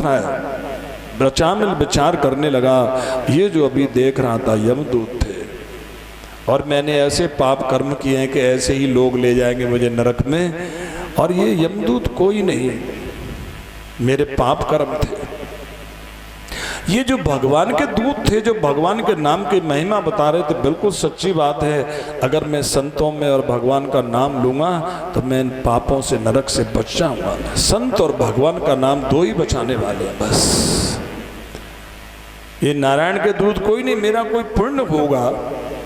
रहा है। अचामिल विचार करने लगा, ये जो अभी देख रहा था यमदूत थे, और मैंने ऐसे पाप कर्म किए हैं कि ऐसे ही लोग ले जाएंगे मुझे नरक में, और ये यमदूत कोई नहीं, मेरे पाप कर्म थे। ये जो भगवान के दूत थे, जो भगवान के नाम की महिमा बता रहे थे, बिल्कुल सच्ची बात है। अगर मैं संतों में और भगवान का नाम लूँगा तो मैं इन पापों से, नरक से बच जाऊँगा। संत और भगवान का नाम दो ही बचाने वाले हैं बस। ये नारायण के दूत कोई नहीं। मेरा कोई पुण्य होगा,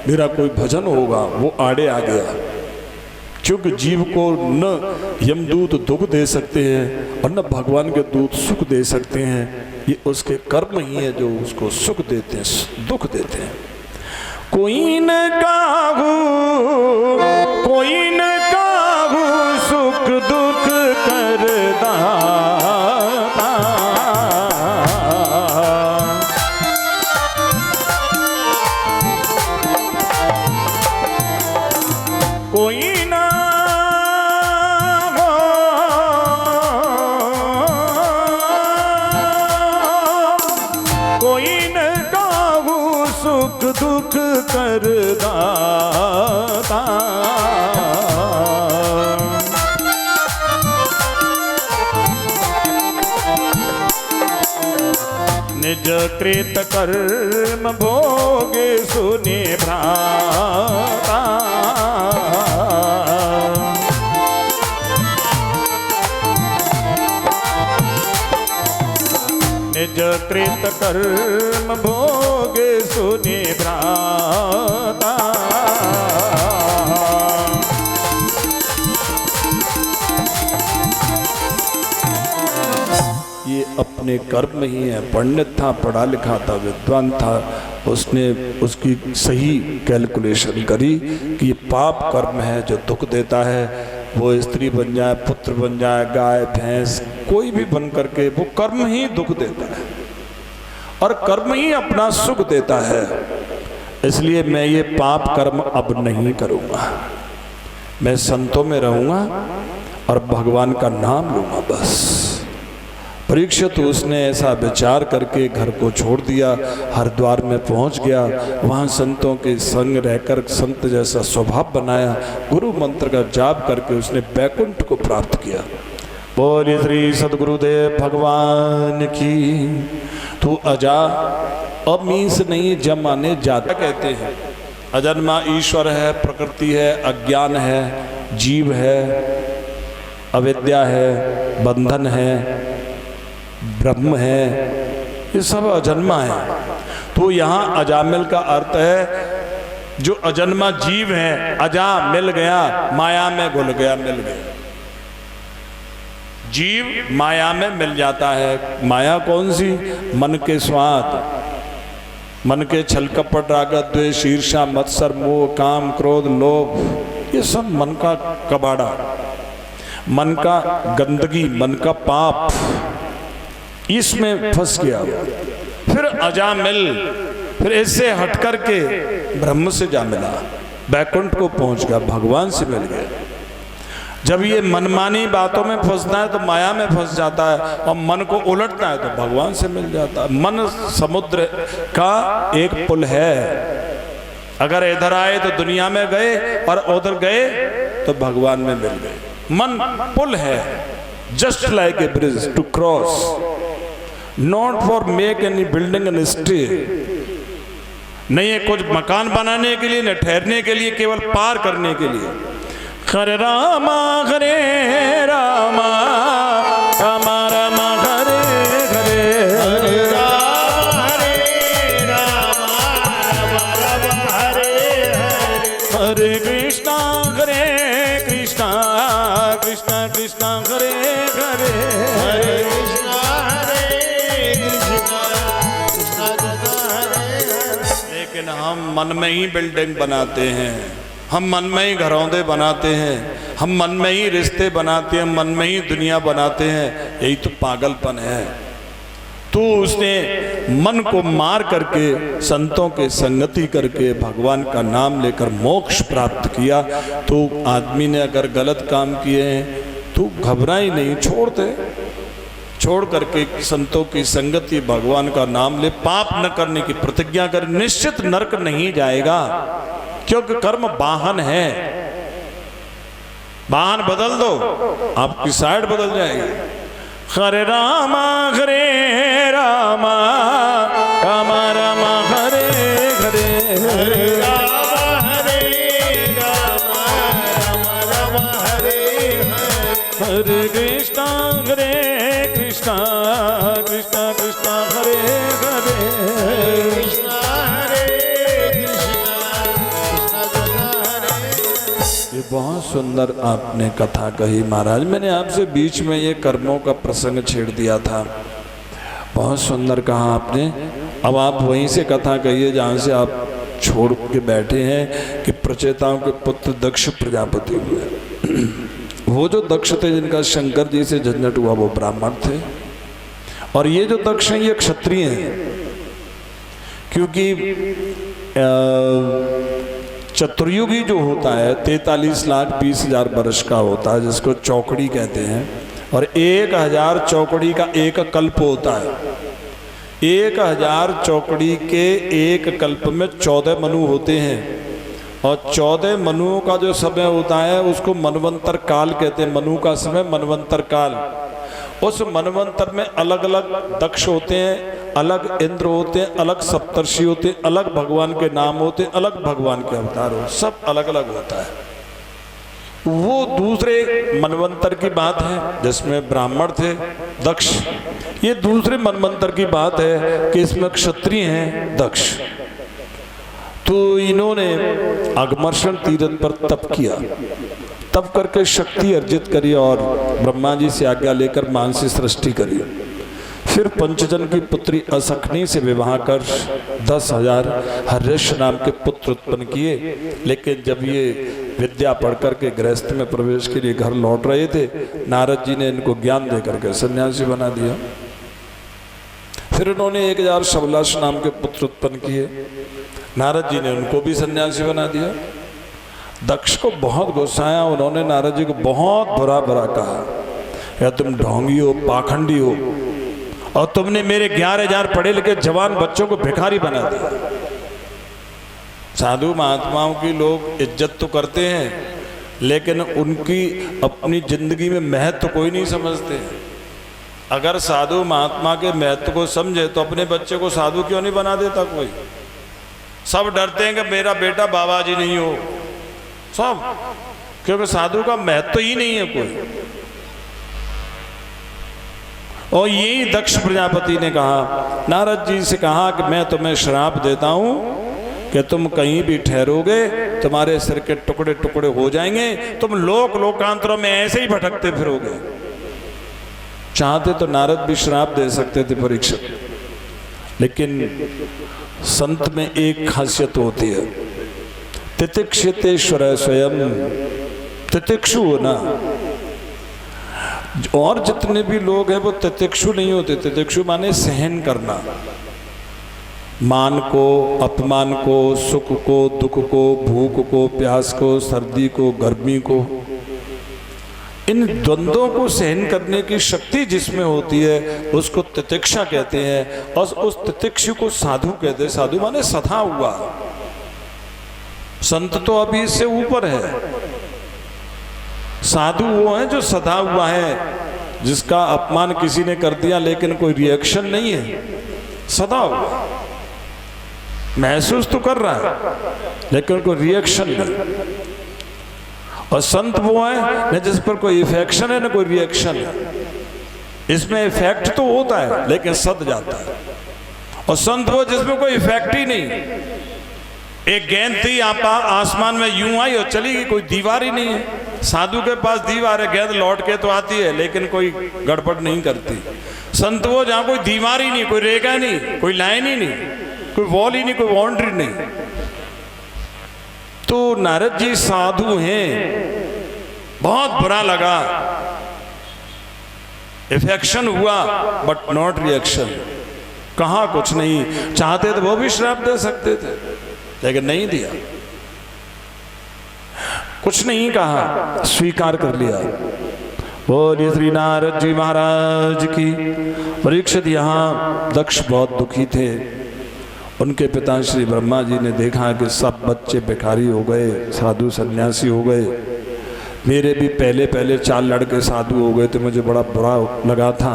मेरा कोई भजन होगा, वो आड़े आ गया, क्योंकि जीव को न यमदूत दुख दे सकते हैं और न भगवान के दूत सुख दे सकते हैं। ये उसके कर्म ही है जो उसको सुख देते हैं, दुख देते हैं। कोई न काहू, कोई न काहू सुख दुख करदा, कोई ना कोई न काहू सुख दुख करदा, निज कृत कर्म भोगे सुनि भ्राता, निज कृत कर्म भोगे सुनि भ्राता। ये अपने कर्म ही है। पंडित था, पढ़ा लिखा था, विद्वान था, उसने उसकी सही कैलकुलेशन करी कि ये पाप कर्म है जो दुख देता है। वो स्त्री बन जाए, पुत्र बन जाए, गाय भैंस कोई भी बन करके, वो कर्म ही दुख देता है और कर्म ही अपना सुख देता है। इसलिए मैं ये पाप कर्म अब नहीं करूँगा, मैं संतों में रहूँगा और भगवान का नाम लूँगा बस। परीक्षित उसने ऐसा विचार करके घर को छोड़ दिया, हरिद्वार में पहुंच गया। वहां संतों के संग रहकर संत जैसा स्वभाव बनाया, गुरु मंत्र का जाप करके उसने बैकुंठ को प्राप्त किया। बोले श्री सदगुरुदेव भगवान की। तू अजा, अब मीन्स नहीं, जमाने जाता कहते हैं। अजन्मा ईश्वर है, प्रकृति है, अज्ञान है, जीव है, अविद्या है, बंधन है, ब्रह्म है, ये सब अजन्मा है। तो यहाँ अजामिल का अर्थ है जो अजन्मा जीव है। अजा मिल गया, माया में घुल गया, मिल गया। जीव माया में मिल जाता है। माया कौन सी? मन के स्वाद, मन के छल कपट राग द्वेष ईर्ष्या मत्सर मोह काम क्रोध लोभ, ये सब मन का कबाड़ा, मन का गंदगी, मन का पाप, इसमें फंस गया। फिर अजामिल, फिर इससे हट करके ब्रह्म से जा मिला, बैकुंठ को पहुंच गया, भगवान से मिल गया। जब ये मनमानी बातों में फंसता है तो माया में फंस जाता है, और मन को उलटता है तो भगवान से मिल जाता है। मन समुद्र का एक पुल है। अगर इधर आए तो दुनिया में गए और उधर गए तो भगवान में मिल गए। मन पुल है, just like a bridge to cross, not for make any building and stay. नहीं है कुछ मकान बनाने के लिए, न ठहरने के लिए, केवल पार करने के लिए। हरे रामा हरे रामा, रामा रामा हरे हरे, हरे रामा हरे रामा, रामा हरे हरे, हरे कृष्णा कृष्णा कृष्णा हरे हरे, हरे कृष्णा लेकिन हम मन में ही बिल्डिंग बनाते हैं, हम मन में ही घरौंदे बनाते हैं, हम मन में ही रिश्ते बनाते हैं, मन में ही दुनिया बनाते हैं। यही तो पागलपन है। तो उसने मन को मार करके संतों के संगति करके भगवान का नाम लेकर मोक्ष प्राप्त किया। तो आदमी ने अगर गलत काम किए हैं तो घबरा ही नहीं, छोड़ छोड़ करके संतों की संगति, भगवान का नाम ले, पाप न करने की प्रतिज्ञा कर, निश्चित नरक नहीं जाएगा, क्योंकि कर्म वाहन है। वाहन बदल दो, आपकी साइड बदल जाएगी। हरे रामा राम राम हरे हरे, हरे राम राम हरे हरे, हरे कृष्णा कृष्णा कृष्णा हरे हरे, कृष्णा हरे कृष्णा। ये बहुत सुंदर आपने कथा कही महाराज। मैंने आपसे बीच में ये कर्मों का प्रसंग छेड़ दिया था, बहुत सुंदर कहा आपने। अब आप वहीं से कथा कहिए जहाँ से आप छोड़ के बैठे हैं कि प्रचेताओं के पुत्र दक्ष प्रजापति हुए। वो जो दक्ष थे जिनका शंकर जी से झंझट हुआ वो ब्राह्मण थे, और ये जो दक्ष हैं ये क्षत्रिय हैं, क्योंकि चतुर्युगी जो होता है 43,20,000 वर्ष का होता है, जिसको चौकड़ी कहते हैं, और 1000 चौकड़ी का एक कल्प होता है। 1000 चौकड़ी के एक कल्प में 14 मनु होते हैं, और 14 मनुओं का जो समय होता है उसको मनवंतर काल कहते हैं। मनु का समय मनवंतर काल। उस मनवंतर में अलग अलग दक्ष होते हैं, अलग इंद्र होते हैं, अलग सप्तर्षि होते हैं, अलग भगवान के नाम होते हैं, अलग भगवान के अवतार हो, सब अलग अलग होता है। वो दूसरे मनवंतर की बात है जिसमें ब्राह्मण थे दक्ष। ये दूसरे मनवंतर की बात है कि इसमें क्षत्रिय हैं दक्ष। तो इन्होंने अगमर्षण तीर्थ पर तप किया, तप करके शक्ति अर्जित करी और ब्रह्मा जी से आज्ञा लेकर मानसी सृष्टि करी। फिर पंचजन की पुत्री असखनी से विवाह कर 10,000 हर्यश नाम के पुत्र उत्पन्न किए। लेकिन जब ये विद्या पढ़ करके गृहस्थ में प्रवेश के लिए घर लौट रहे थे, नारद जी ने इनको ज्ञान दे करके सन्यासी बना दिया। फिर उन्होंने 1000 शबलाश नाम के पुत्र उत्पन्न किए, नारद जी ने उनको भी सन्यासी बना दिया। दक्ष को बहुत गुस्सा आया, उन्होंने नारद जी को बहुत बुरा बुरा कहा, या तुम ढोंगी हो, पाखंडी हो, और तुमने मेरे 11,000 पढ़े लिखे जवान बच्चों को भिखारी बना दिया। साधु महात्माओं की लोग इज्जत तो करते हैं, लेकिन उनकी अपनी जिंदगी में महत्व कोई नहीं समझते। अगर साधु महात्मा के महत्व को समझे तो अपने बच्चे को साधु क्यों नहीं बना देता कोई? सब डरते हैं कि मेरा बेटा बाबा जी नहीं हो, सब, क्योंकि साधु का महत्व ही नहीं है कोई। और यही दक्ष प्रजापति ने कहा, नारद जी से कहा कि मैं तुम्हें श्राप देता हूं कि तुम कहीं भी ठहरोगे तुम्हारे सिर के टुकड़े टुकड़े हो जाएंगे, तुम लोकांतरों में ऐसे ही भटकते फिरोगे। चाहते तो नारद भी श्राप दे सकते थे परीक्षित, लेकिन संत में एक खासियत होती है, तितिक्षितेश्वर स्वयं तितिक्षु होना। और जितने भी लोग हैं वो तितिक्षु नहीं होते। तितिक्षु माने सहन करना, मान को, अपमान को, सुख को, दुख को, भूख को, प्यास को, सर्दी को, गर्मी को, इन द्वंद्वों को सहन करने की शक्ति जिसमें होती है उसको तितिक्षा कहते हैं। और उस तितिक्षु को साधु कहते हैं। साधु माने सधा हुआ। संत तो अभी इससे ऊपर है। साधु वो है जो सधा हुआ है, जिसका अपमान किसी ने कर दिया लेकिन कोई रिएक्शन नहीं है, सधा हुआ, महसूस तो कर रहा है लेकिन कोई रिएक्शन नहीं। और संत वो है न जिस पर कोई इफेक्शन है न कोई रिएक्शन है। इसमें इफेक्ट तो होता है लेकिन सद जाता है। और संत वो जिसमें कोई इफेक्ट ही नहीं। एक गेंद थी आसमान में यूं आई और चली गई, कोई दीवार ही नहीं है। साधु के पास दीवार है, गेंद लौट के तो आती है लेकिन कोई गड़बड़ नहीं करती। संत वो जहां कोई दीवार ही नहीं, कोई रेखा नहीं, कोई लाइन ही नहीं, कोई वॉल ही नहीं, कोई बाउंड्री नहीं। तो नारद जी साधु हैं। बहुत बुरा लगा, इफेक्शन हुआ बट नॉट रिएक्शन। कहा कुछ नहीं। चाहते तो वो भी श्राप दे सकते थे लेकिन नहीं दिया, कुछ नहीं कहा, स्वीकार कर लिया। बोलिए श्री नारद जी महाराज की। परीक्षित यहाँ दक्ष बहुत दुखी थे। उनके पिता श्री ब्रह्मा जी ने देखा कि सब बच्चे भिखारी हो गए, साधु सन्यासी हो गए, मेरे भी पहले 4 लड़के साधु हो गए थे, मुझे बड़ा बुरा लगा था,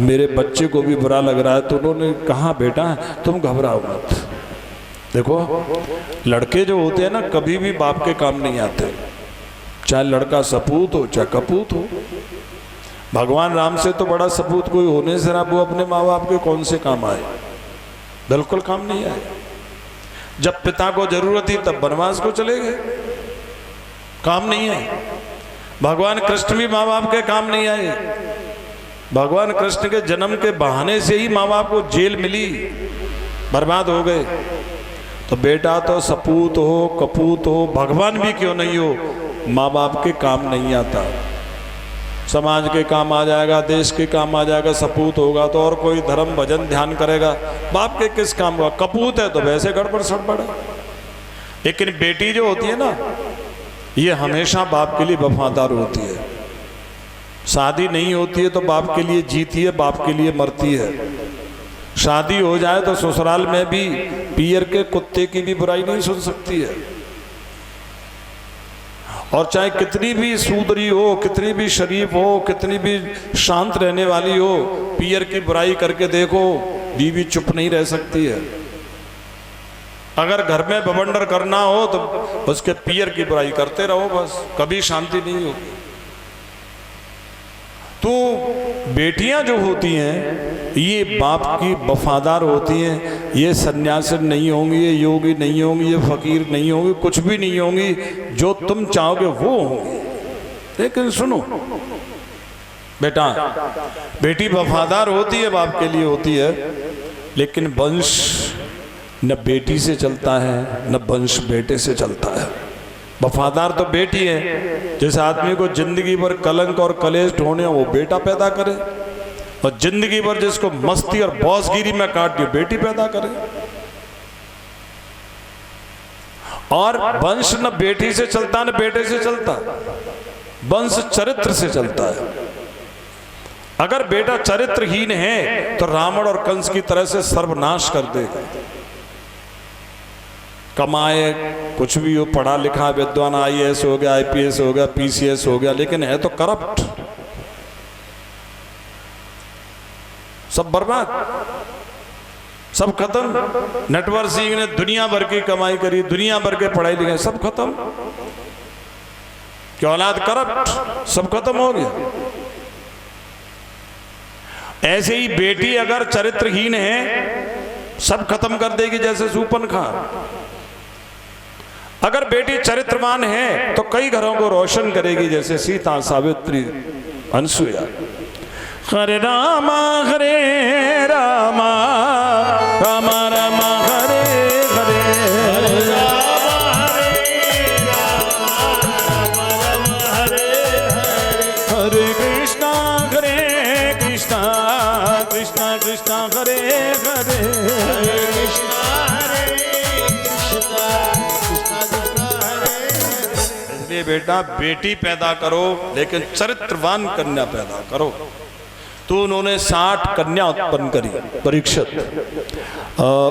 मेरे बच्चे को भी बुरा लग रहा है। तो उन्होंने कहा बेटा तुम घबराओ मत। देखो लड़के जो होते हैं ना कभी भी बाप के काम नहीं आते, चाहे लड़का सपूत हो चाहे कपूत हो। भगवान राम से तो बड़ा सपूत कोई होने से ना, वो अपने माँ बाप के कौन से काम आए, बिल्कुल काम नहीं आए। जब पिता को जरूरत थी तब वनवास को चले गए, काम नहीं आए। भगवान कृष्ण भी माँ बाप के काम नहीं आए। भगवान कृष्ण के जन्म के बहाने से ही माँ बाप को जेल मिली, बर्बाद हो गए। तो बेटा तो सपूत हो कपूत हो, भगवान भी क्यों नहीं हो, माँ बाप के काम नहीं आता। समाज के काम आ जाएगा, देश के काम आ जाएगा, सपूत होगा तो और कोई धर्म भजन ध्यान करेगा, बाप के किस काम का। कपूत है तो वैसे गड़बड़ सड़बड़ है। लेकिन बेटी जो होती है ना, ये हमेशा बाप के लिए वफादार होती है। शादी नहीं होती है तो बाप के लिए जीती है, बाप के लिए मरती है। शादी हो जाए तो ससुराल में भी पियर के कुत्ते की भी बुराई नहीं सुन सकती है। और चाहे कितनी भी सूदरी हो, कितनी भी शरीफ हो, कितनी भी शांत रहने वाली हो, पियर की बुराई करके देखो बीवी चुप नहीं रह सकती है। अगर घर में बवंडर करना हो तो उसके पियर की बुराई करते रहो, बस कभी शांति नहीं होगी। तो बेटियां जो होती हैं ये बाप की वफादार होती हैं। ये सन्यासी नहीं होंगी, ये योगी नहीं होंगी, ये फकीर नहीं होंगी, कुछ भी नहीं होंगी, जो तुम चाहोगे वो होंगी। लेकिन सुनो बेटा, बेटी वफादार होती है, बाप के लिए होती है, लेकिन वंश न बेटी से चलता है न वंश बेटे से चलता है। वफादार तो बेटी है। जिस आदमी को जिंदगी भर कलंक और कलेश ढोने वो बेटा पैदा करे, और जिंदगी भर जिसको मस्ती और बॉसगिरी में काट दियो बेटी पैदा करे। और वंश न बेटी से चलता न बेटे से चलता, वंश चरित्र से चलता है। अगर बेटा चरित्रहीन है तो रावण और कंस की तरह से सर्वनाश कर देगा। कमाए कुछ भी हो, पढ़ा लिखा विद्वान, IAS हो गया, IPS हो गया, PCS हो गया, लेकिन है तो करप्ट, सब बर्बाद, सब खत्म। नेटवर्क सिंह ने दुनिया भर की कमाई करी, दुनिया भर के पढ़ाई लिखाई, सब खत्म। क्या औलाद करप्ट, सब खत्म हो गया। ऐसे ही बेटी अगर चरित्रहीन है सब खत्म कर देगी, जैसे सूपनखा। अगर बेटी चरित्रवान है तो कई घरों को रोशन करेगी, जैसे सीता, सावित्री, अनसुया। हरे रामा रामा रामा रामा हरे हरे, हरे रामा हरे हरे, हरे कृष्णा कृष्णा कृष्णा कृष्णा हरे हरे, हरे कृष्णा बेटा बेटी पैदा करो, लेकिन चरित्रवान कन्या पैदा करो। तो उन्होंने 60 कन्या उत्पन्न करी परीक्षित।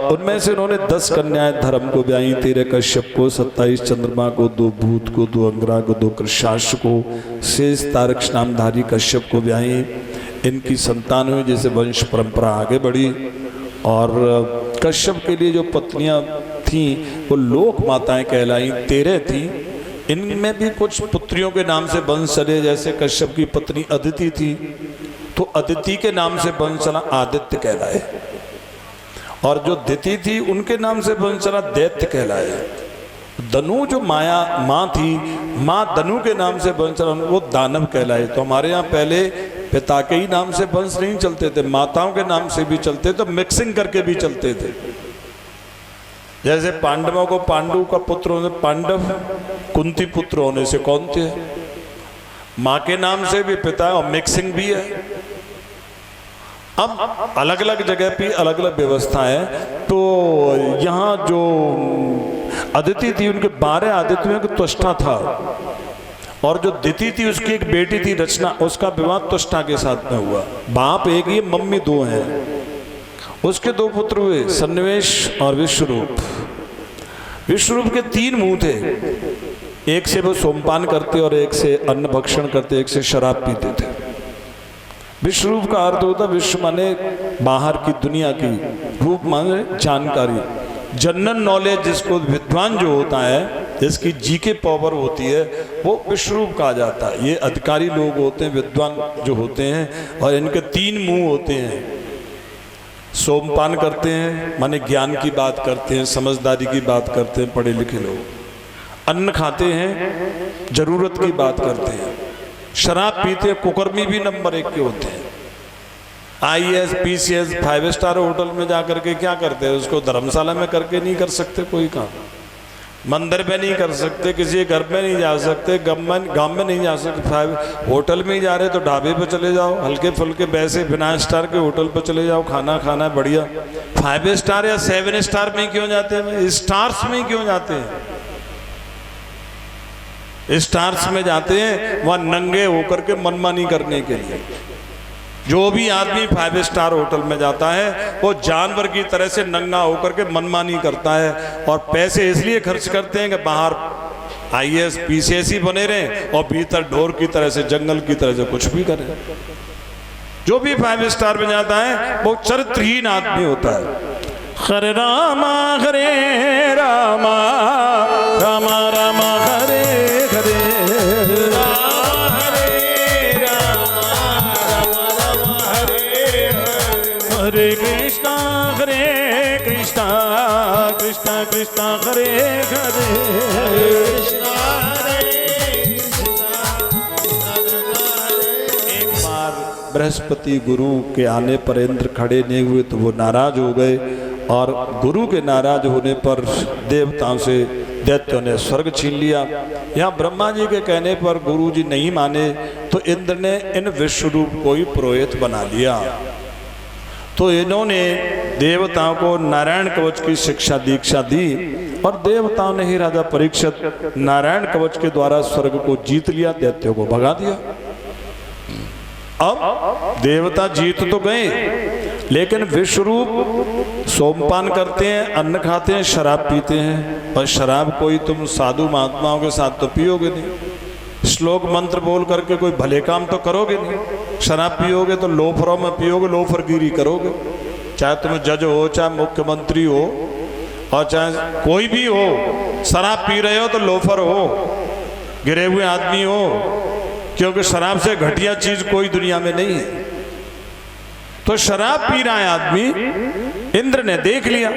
उनमें से उन्होंने 10 कन्याएं धर्म को ब्याई, 13 कश्यप को, 27 चंद्रमा को, 2 भूत को, 2 अंगरा को, 2 कृशाश को, शेष तारक्ष नामधारी कश्यप को ब्याई। इनकी संतान हुई, जैसे वंश परंपरा आगे बढ़ी। और कश्यप के लिए जो पत्नियां थीं वो लोक माताएं कहलाई, 13 थी। इनमें भी कुछ पुत्रियों के नाम से वंश चले, जैसे कश्यप की पत्नी अदिति थी तो अदिति के नाम से वंश चला, आदित्य कहलाए। और जो दिति थी उनके नाम से वंश चला, दैत्य कहलाए। दनु जो माया माँ थी, माँ दनु के नाम से वंश चला, वो दानव कहलाए। तो हमारे यहाँ पहले पिता के ही नाम से वंश नहीं चलते थे, माताओं के नाम से भी चलते, तो मिक्सिंग करके भी चलते थे। जैसे पांडवों को पांडु का पुत्र होने, पांडव कुंती पुत्र होने से कौन थे, माँ के नाम से भी पिता है और मिक्सिंग भी है। अब अलग अलग जगह पे अलग अलग व्यवस्था है। तो यहाँ जो अदिति थी उनके 12 आदित्यों का त्वष्टा था, और जो दिति थी उसकी एक बेटी थी रचना, उसका विवाह तुष्टा के साथ में हुआ। बाप एक ही, मम्मी दो हैं। उसके दो पुत्र हुए, सन्निवेश और विश्वरूप। विश्वरूप के 3 मुंह थे, एक से वो सोमपान करते और एक से अन्न भक्षण करते, एक से शराब पीते थे। विश्वरूप का अर्थ होता विश्व माने बाहर की दुनिया की, रूप माने जानकारी, जनरल नॉलेज, जिसको विद्वान जो होता है, जिसकी जीके पावर होती है, वो विश्वरूप कहा जाता है। ये अधिकारी लोग होते हैं, विद्वान जो होते हैं, और इनके 3 मुंह होते हैं। सोमपान करते हैं माने ज्ञान की बात करते हैं, समझदारी की बात करते हैं पढ़े लिखे लोग। अन्न खाते हैं, जरूरत की बात करते हैं। शराब पीते हैं, कुकर्मी भी नंबर 1 के होते हैं। IAS PCS 5 स्टार होटल में जाकर के क्या करते हैं, उसको धर्मशाला में करके नहीं कर सकते कोई काम, मंदिर में नहीं कर सकते, किसी घर में नहीं जा सकते, गाँव में नहीं जा सकते। 5 होटल में ही जा रहे तो ढाबे पे चले जाओ, हल्के फुल्के वैसे बिना स्टार के होटल पे चले जाओ, खाना खाना बढ़िया। 5 स्टार या 7 स्टार में क्यों जाते हैं, स्टार्स में क्यों जाते हैं? स्टार्स में जाते हैं वहां नंगे होकर के मनमानी करने के लिए। जो भी आदमी 5 स्टार होटल में जाता है वो जानवर की तरह से नंगा होकर के मनमानी करता है, और पैसे इसलिए खर्च करते हैं कि बाहर IAS PCS ही बने रहें और भीतर ढोर की तरह से, जंगल की तरह से कुछ भी करें। जो भी 5 स्टार में जाता है वो चरित्रहीन आदमी होता है। हरे रामा रामा रामा रामा हरे हरे, हरे कृष्णा कृष्णा कृष्णा हरे हरे, एक बार बृहस्पति गुरु के आने पर इंद्र खड़े नहीं हुए तो वो नाराज हो गए, और गुरु के नाराज होने पर देवताओं से दैत्यों ने स्वर्ग छीन लिया। यहाँ ब्रह्मा जी के कहने पर गुरु जी नहीं माने तो इंद्र ने इन विश्वरूप को ही पुरोहित बना लिया। तो इन्होंने देवताओं को नारायण कवच की शिक्षा दीक्षा दी, और देवताओं ने ही राजा परीक्षित नारायण कवच के द्वारा स्वर्ग को जीत लिया, दैत्यों को भगा दिया। अब देवता जीत तो गए, लेकिन विश्वरूप सोमपान करते हैं, अन्न खाते हैं, शराब पीते हैं। और शराब कोई तुम साधु महात्माओं के साथ तो पियोगे नहीं, श्लोक मंत्र बोल करके कोई भले काम तो करोगे नहीं। शराब पियोगे तो लोफरों में पियोगे, लोफरगिरी करोगे। चाहे तुम जज हो, चाहे मुख्यमंत्री हो, और चाहे कोई भी हो, शराब पी रहे हो तो लोफर हो, गिरे हुए आदमी हो, क्योंकि शराब से घटिया चीज कोई दुनिया में नहीं है। तो शराब पी रहा है आदमी, इंद्र ने देख लिया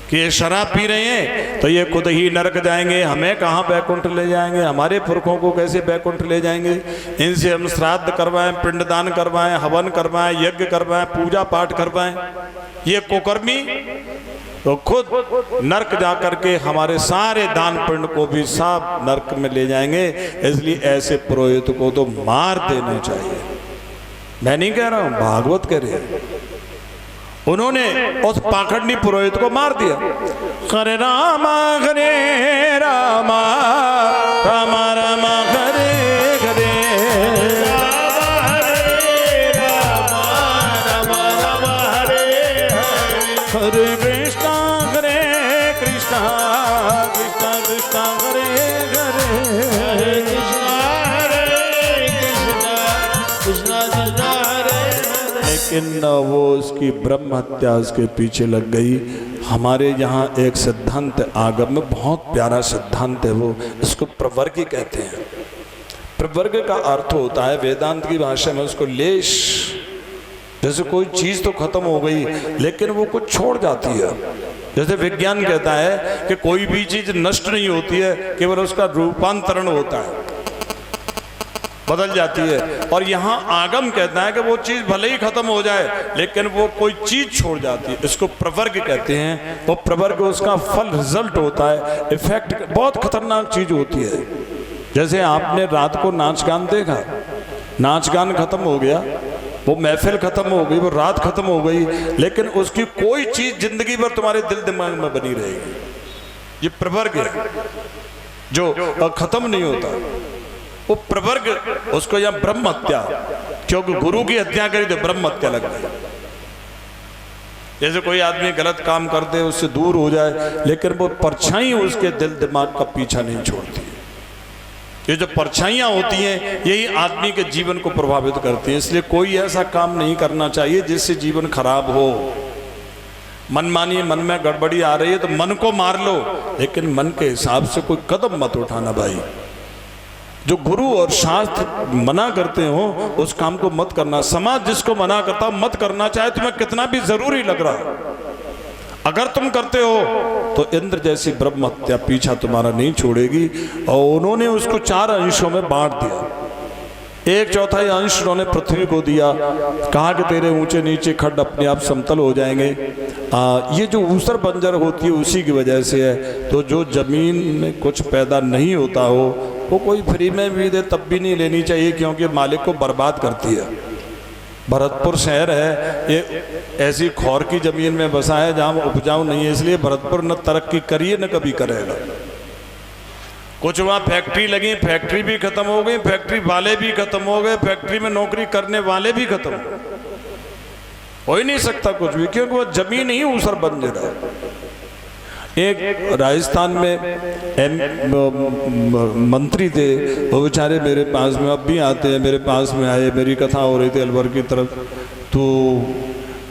कि ये शराब पी रहे हैं तो ये खुद ही नरक जाएंगे, हमें कहाँ बैकुंठ ले जाएंगे, हमारे पुरखों को कैसे बैकुंठ ले जाएंगे। इनसे हम श्राद्ध करवाएं, पिंडदान करवाएं, हवन करवाएं, यज्ञ करवाएं, पूजा पाठ करवाएं, ये कुकर्मी तो खुद नरक जाकर के हमारे सारे दान पुण्य को भी सब नरक में ले जाएंगे। इसलिए ऐसे पुरोहित को तो मार देना चाहिए। मैं नहीं कह रहा हूं, भागवत कह रहे हैं। उन्होंने उस पाखंडी पुरोहित को मार दिया। हरे रामा रामा रामा रामा हरे हरे, हरे कृष्णा कृष्णा कृष्णा हरे हरे, लेकिन वो उसकी ब्रह्म हत्या उसके पीछे लग गई। हमारे यहाँ एक सिद्धांत आगम में बहुत प्यारा सिद्धांत है, वो इसको प्रवर्ग कहते हैं। प्रवर्ग का अर्थ होता है वेदांत की भाषा में उसको लेश। जैसे कोई चीज तो खत्म हो गई लेकिन वो कुछ छोड़ जाती है। जैसे विज्ञान कहता है कि कोई भी चीज नष्ट नहीं होती है, केवल उसका रूपांतरण होता है, बदल जाती है। और यहाँ आगम कहता है कि वो चीज भले ही खत्म हो जाए लेकिन वो कोई चीज छोड़ जाती है, इसको प्रवर्ग कहते हैं। वो प्रवर्ग उसका फल रिजल्ट होता है, इफेक्ट बहुत खतरनाक चीज होती है। जैसे आपने रात को नाच गान देखा, नाच गान खत्म हो गया, वो महफिल खत्म हो गई, वो रात खत्म हो गई, लेकिन उसकी कोई चीज जिंदगी भर तुम्हारे दिल दिमाग में बनी रहेगी। ये प्रवर्ग है जो खत्म नहीं होता। वो प्रवर्ग, उसको यहाँ ब्रह्म हत्या, क्योंकि गुरु की हत्या करी तो ब्रह्म हत्या लग गई। जैसे कोई आदमी गलत काम कर दे, उससे दूर हो जाए, लेकिन वो परछाई उसके दिल दिमाग का पीछा नहीं छोड़ती। ये जो परछाइयाँ होती हैं यही आदमी के जीवन को प्रभावित करती हैं। इसलिए कोई ऐसा काम नहीं करना चाहिए जिससे जीवन खराब हो। मन मानिए, मन में गड़बड़ी आ रही है तो मन को मार लो, लेकिन मन के हिसाब से कोई कदम मत उठाना भाई। जो गुरु और शास्त्र मना करते हो उस काम को मत करना। समाज जिसको मना करता मत करना, चाहे तुम्हें कितना भी जरूरी लग रहा, अगर तुम करते हो तो इंद्र जैसी ब्रह्म हत्या पीछा तुम्हारा नहीं छोड़ेगी। और उन्होंने उसको 4 अंशों में बांट दिया। 1/4 अंश उन्होंने पृथ्वी को दिया, कहा कि तेरे ऊंचे नीचे खड्ड अपने आप समतल हो जाएंगे। ये जो ऊसर बंजर होती है उसी की वजह से है। तो जो जमीन में कुछ पैदा नहीं होता हो वो कोई फ्री में भी दे तब भी नहीं लेनी चाहिए, क्योंकि मालिक को बर्बाद करती है। भरतपुर शहर है, ये ऐसी खौर की जमीन में बसा है जहाँ उपजाऊ नहीं है, इसलिए भरतपुर न तरक्की करिए न कभी करेगा। कुछ वहाँ फैक्ट्री लगी, फैक्ट्री भी खत्म हो गई, फैक्ट्री वाले भी खत्म हो गए, फैक्ट्री में नौकरी करने वाले भी खत्म हो ही नहीं सकता कुछ भी, क्योंकि वो जमीन ही ऊसर बन जा रहा है। एक राजस्थान में मंत्री थे, वो बेचारे मेरे पास में अब भी आते हैं, मेरे पास में आए, मेरी कथा हो रही थी अलवर की तरफ, तो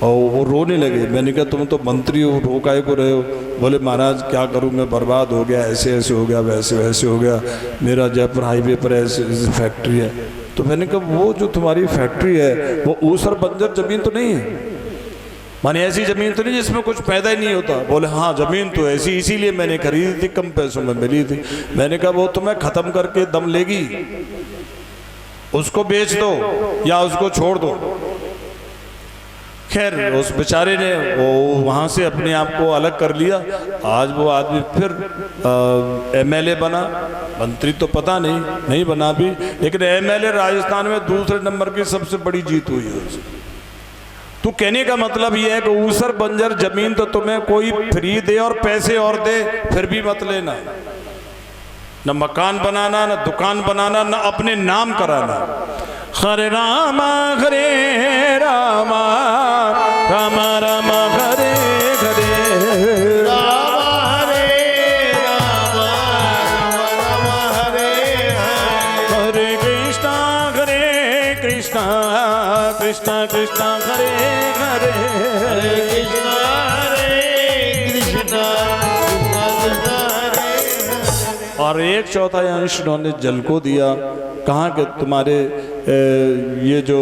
वो रोने लगे। मैंने कहा तुम तो मंत्री हो, रो काहे को रहे हो? बोले महाराज क्या करूं, मैं बर्बाद हो गया, ऐसे ऐसे हो गया, वैसे वैसे हो गया, मेरा जयपुर हाईवे पर ऐसे फैक्ट्री है। तो मैंने कहा वो जो तुम्हारी फैक्ट्री है वो ऊसर बंजर जमीन तो नहीं है, माने ऐसी जमीन तो नहीं जिसमें कुछ पैदा ही नहीं होता? बोले हाँ जमीन तो ऐसी, इसीलिए मैंने खरीदी थी, कम पैसों में मिली थी। मैंने कहा वो तुम्हें खत्म करके दम लेगी, उसको बेच दो या उसको छोड़ दो। खैर उस बेचारे ने वो वहाँ से अपने आप को अलग कर लिया। आज वो आदमी फिर एमएलए बना, मंत्री तो पता नहीं बना भी, लेकिन एमएलए राजस्थान में दूसरे नंबर की सबसे बड़ी जीत हुई है उसकी। तो कहने का मतलब ये है कि ऊसर बंजर जमीन तो तुम्हें कोई फ्री दे और पैसे और दे फिर भी मत लेना। न मकान बनाना, न दुकान बनाना, न अपने नाम कराना। हरे रामा रामा रामा रामा हरे हरे रामा हरे रामा रामा हरे हरे कृष्णा कृष्णा कृष्णा कृष्णा हरे हरे हरे कृष्णा और 1/4 अंश उन्होंने जल को दिया। कहाँ कि तुम्हारे ये जो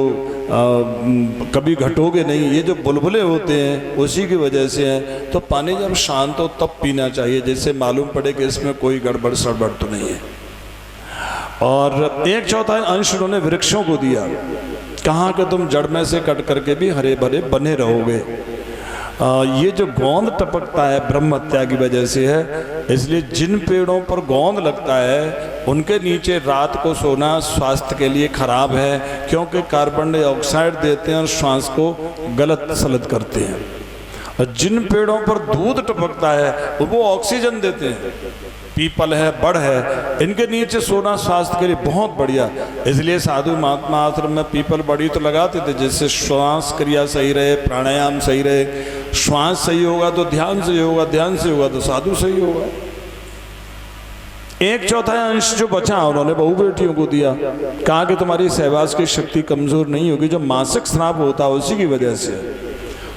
कभी घटोगे नहीं, ये जो बुलबुले होते हैं उसी की वजह से हैं। तो पानी जब शांत हो तब पीना चाहिए, जैसे मालूम पड़े कि इसमें कोई गड़बड़ सड़बड़ तो नहीं है। और 1/4 अंश उन्होंने वृक्षों को दिया। कहाँ कि तुम जड़ में से कट करके भी हरे भरे बने रहोगे। ये जो गोंद टपकता है ब्रह्म हत्या की वजह से है, इसलिए जिन पेड़ों पर गोंद लगता है उनके नीचे रात को सोना स्वास्थ्य के लिए खराब है, क्योंकि कार्बन डाइऑक्साइड देते हैं और श्वास को गलत सलत करते हैं। और जिन पेड़ों पर दूध टपकता है वो ऑक्सीजन देते हैं, पीपल है, बड़ है, इनके नीचे सोना स्वास्थ्य के लिए बहुत बढ़िया। इसलिए साधु महात्मा आश्रम में पीपल बड़ी तो लगाते थे, जिससे श्वास क्रिया सही रहे, प्राणायाम सही रहे। श्वास सही होगा तो ध्यान सही होगा, ध्यान सही होगा तो साधु सही होगा। 1/4 अंश जो बचा उन्होंने बहू बेटियों को दिया। कहा कि तुम्हारी सहवास की शक्ति कमजोर नहीं होगी, जो मासिक स्राव होता है उसी की वजह से।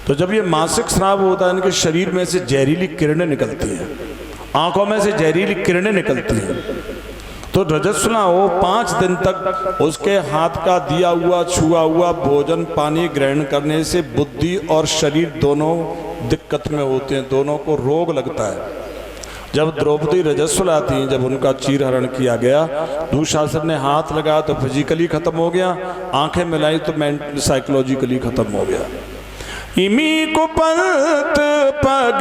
तो जब ये मासिक स्राव होता है, इनके शरीर में से जहरीली किरणें निकलती हैं, आंखों में से जहरीली किरणें निकलती हैं। तो रजस्वला हो 5 दिन तक उसके हाथ का दिया हुआ छुआ हुआ भोजन पानी ग्रहण करने से बुद्धि और शरीर दोनों दिक्कत में होते हैं, दोनों को रोग लगता है। जब द्रौपदी रजस्वला थी, जब उनका चीरहरण किया गया, दुशासन ने हाथ लगाया तो फिजिकली खत्म हो गया, आंखें मिलाई तो साइकोलॉजिकली खत्म हो गया। इमी को पंत पग,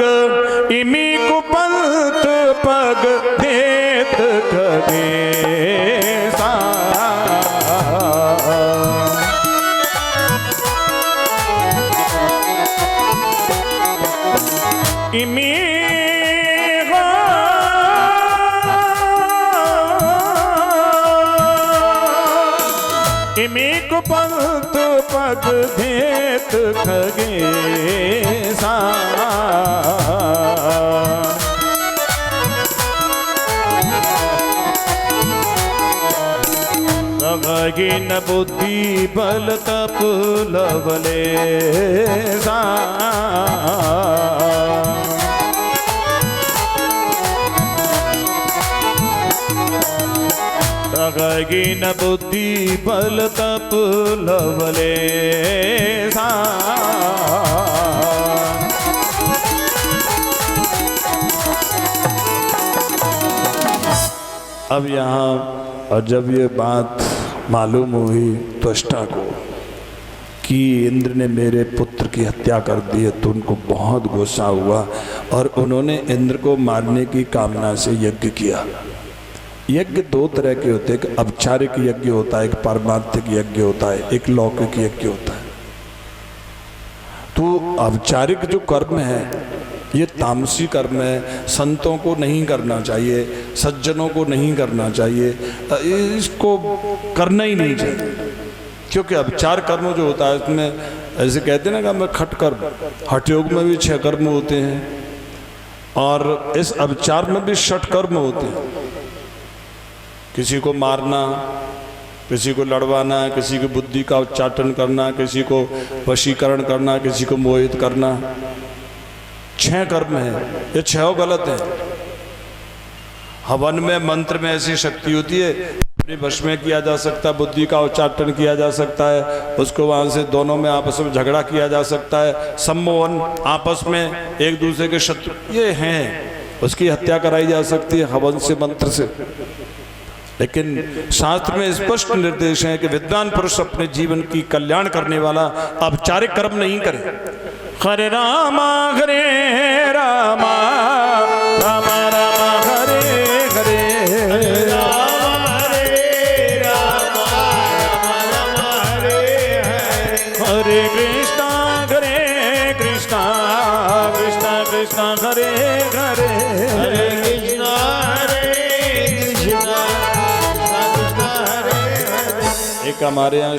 इमी को पंत पग देत गणेशा। इमी पंथ पग भेत खगेसा। खगीन बुद्धि बल तप लवलेसा। खगीन बुद्धि बल तप लवलेसा। अब यहाँ और जब ये बात मालूम हुई त्वष्टा को कि इंद्र ने मेरे पुत्र की हत्या कर दी है, तो उनको बहुत गुस्सा हुआ और उन्होंने इंद्र को मारने की कामना से यज्ञ किया। यज्ञ दो तरह के होते हैं, एक औपचारिक यज्ञ होता है, एक पारमार्थिक यज्ञ होता है, एक लौकिक यज्ञ होता है। तो औपचारिक जो कर्म है ये तामसी कर्म है, संतों को नहीं करना चाहिए, सज्जनों को नहीं करना चाहिए, इसको करना ही नहीं चाहिए। क्योंकि औपचार कर्म जो होता है उसमें ऐसे कहते हैं ना कि मैं खट कर्म, हठयोग में भी 6 कर्म होते हैं और इस औपचार में भी 6 कर्म होते हैं। किसी को मारना, किसी को लड़वाना, किसी की बुद्धि का उच्चाटन करना, किसी को वशीकरण करना, किसी को मोहित करना, 6 कर्म है। ये 6 गलत है। हवन में मंत्र में ऐसी शक्ति होती है, अपने वश में किया जा सकता है, बुद्धि का उच्चाटन किया जा सकता है, उसको वहां से दोनों में आपस में झगड़ा किया जा सकता है, सम्मोहन आपस में एक दूसरे के शत्रु ये हैं, उसकी हत्या कराई जा सकती है हवन से, मंत्र से। लेकिन शास्त्र में स्पष्ट निर्देश है कि विद्वान पुरुष अपने जीवन की कल्याण करने वाला औपचारिक कर्म नहीं करे। हरे रामा रामा रामा रामा हरे हरे, हरे रामा रामा हरे हरे, हरे कृष्णा कृष्णा कृष्णा हरे हरे, हरे कृष्णा कृष्णा कृष्णा हरे हरे। एक हमारे यहाँ